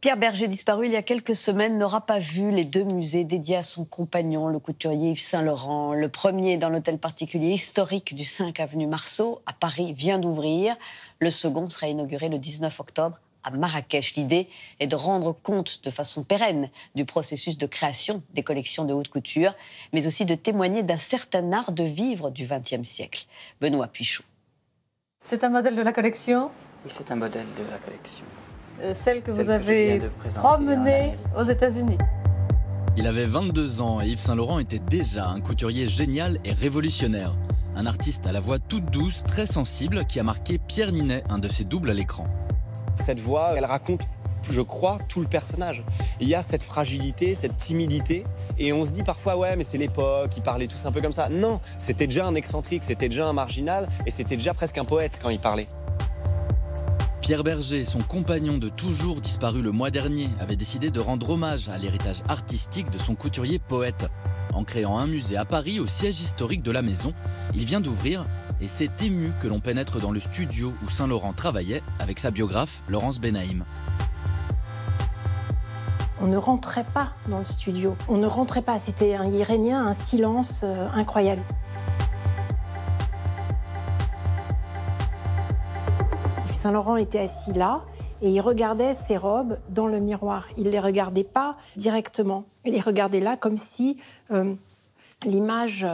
Pierre Bergé, disparu il y a quelques semaines, n'aura pas vu les deux musées dédiés à son compagnon, le couturier Yves Saint Laurent. Le premier, dans l'hôtel particulier historique du 5 avenue Marceau, à Paris, vient d'ouvrir. Le second sera inauguré le 19 octobre à Marrakech. L'idée est de rendre compte de façon pérenne du processus de création des collections de haute couture, mais aussi de témoigner d'un certain art de vivre du XXe siècle. Benoît Puichou. C'est un modèle de la collection? Oui, c'est un modèle de la collection. Celle que vous avez promenée aux États-Unis. Il avait 22 ans et Yves Saint Laurent était déjà un couturier génial et révolutionnaire. Un artiste à la voix toute douce, très sensible, qui a marqué Pierre Ninet, un de ses doubles à l'écran. Cette voix, elle raconte, je crois, tout le personnage. Il y a cette fragilité, cette timidité, et on se dit parfois, ouais, mais c'est l'époque, ils parlaient tous un peu comme ça. Non, c'était déjà un excentrique, c'était déjà un marginal, et c'était déjà presque un poète quand il parlait. Pierre Bergé, son compagnon de toujours disparu le mois dernier, avait décidé de rendre hommage à l'héritage artistique de son couturier poète. En créant un musée à Paris, au siège historique de la maison, il vient d'ouvrir et c'est ému que l'on pénètre dans le studio où Saint Laurent travaillait avec sa biographe Laurence Benaïm. On ne rentrait pas dans le studio, on ne rentrait pas, il régnait un silence incroyable. Saint Laurent était assis là et il regardait ses robes dans le miroir. Il ne les regardait pas directement. Il les regardait là comme si l'image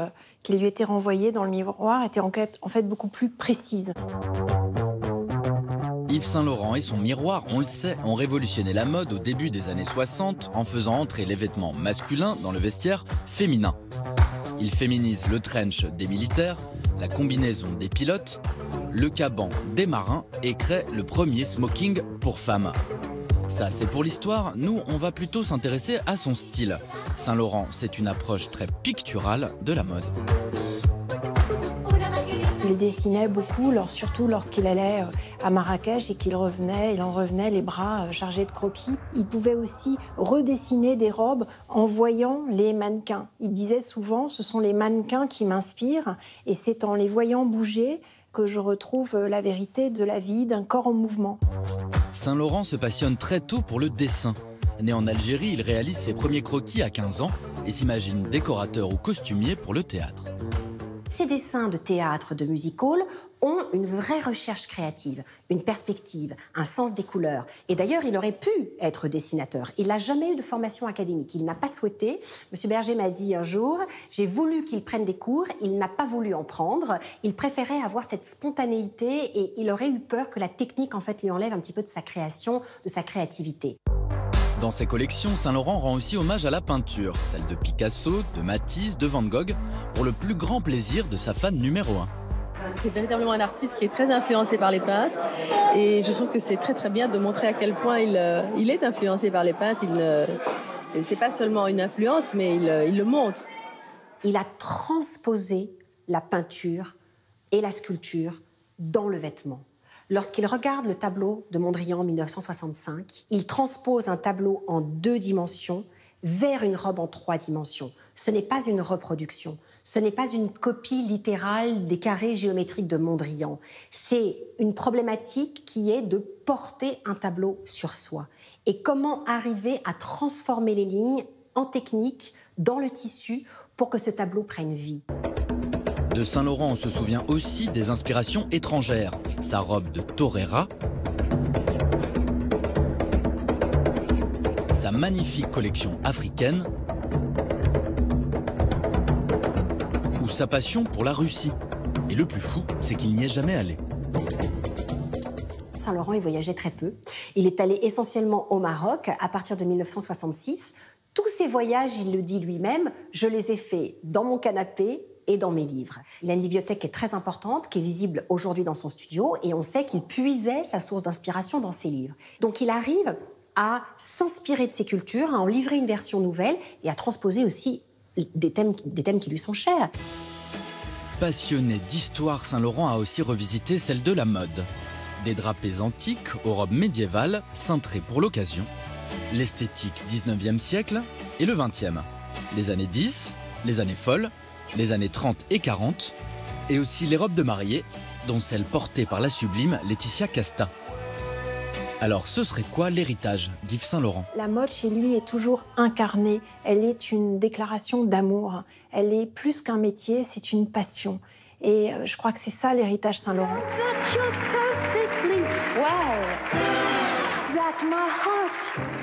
qui lui était renvoyée dans le miroir était en fait beaucoup plus précise. Yves Saint Laurent et son miroir, on le sait, ont révolutionné la mode au début des années 60 en faisant entrer les vêtements masculins dans le vestiaire féminin. Il féminise le trench des militaires, la combinaison des pilotes, le caban des marins et crée le premier smoking pour femmes. Ça, c'est pour l'histoire. Nous, on va plutôt s'intéresser à son style. Saint Laurent, c'est une approche très picturale de la mode. Il dessinait beaucoup, surtout lorsqu'il allait à Marrakech et qu'il revenait, il en revenait les bras chargés de croquis. Il pouvait aussi redessiner des robes en voyant les mannequins. Il disait souvent, ce sont les mannequins qui m'inspirent et c'est en les voyant bouger que je retrouve la vérité de la vie, d'un corps en mouvement. Saint Laurent se passionne très tôt pour le dessin. Né en Algérie, il réalise ses premiers croquis à 15 ans et s'imagine décorateur ou costumier pour le théâtre. Ces dessins de théâtre, de music-hall, ont une vraie recherche créative, une perspective, un sens des couleurs. Et d'ailleurs, il aurait pu être dessinateur. Il n'a jamais eu de formation académique. Il n'a pas souhaité. Monsieur Bergé m'a dit un jour, j'ai voulu qu'il prenne des cours, il n'a pas voulu en prendre. Il préférait avoir cette spontanéité et il aurait eu peur que la technique, en fait, lui enlève un petit peu de sa création, de sa créativité. Dans ses collections, Saint Laurent rend aussi hommage à la peinture, celle de Picasso, de Matisse, de Van Gogh, pour le plus grand plaisir de sa fan numéro 1. C'est véritablement un artiste qui est très influencé par les peintres et je trouve que c'est très très bien de montrer à quel point il est influencé par les peintres. C'est pas seulement une influence, mais il le montre. Il a transposé la peinture et la sculpture dans le vêtement. Lorsqu'il regarde le tableau de Mondrian en 1965, il transpose un tableau en 2 dimensions vers une robe en 3 dimensions. Ce n'est pas une reproduction, ce n'est pas une copie littérale des carrés géométriques de Mondrian. C'est une problématique qui est de porter un tableau sur soi. Et comment arriver à transformer les lignes en technique dans le tissu pour que ce tableau prenne vie. De Saint Laurent, on se souvient aussi des inspirations étrangères. Sa robe de torera, sa magnifique collection africaine ou sa passion pour la Russie. Et le plus fou, c'est qu'il n'y est jamais allé. Saint Laurent, il voyageait très peu. Il est allé essentiellement au Maroc à partir de 1966. Tous ces voyages, il le dit lui-même, je les ai faits dans mon canapé et dans mes livres. Il a une bibliothèque qui est très importante, qui est visible aujourd'hui dans son studio, et on sait qu'il puisait sa source d'inspiration dans ses livres. Donc il arrive à s'inspirer de ses cultures, à en livrer une version nouvelle et à transposer aussi des thèmes qui lui sont chers. Passionné d'histoire, Saint Laurent a aussi revisité celle de la mode. Des drapés antiques aux robes médiévales, cintrées pour l'occasion, l'esthétique 19e siècle et le 20e, les années 10, les années folles, les années 30 et 40, et aussi les robes de mariée, dont celle portée par la sublime Laetitia Casta. Alors ce serait quoi l'héritage d'Yves Saint-Laurent? La mode chez lui est toujours incarnée. Elle est une déclaration d'amour. Elle est plus qu'un métier, c'est une passion. Et je crois que c'est ça l'héritage Saint-Laurent. That you're perfectly swell, that my heart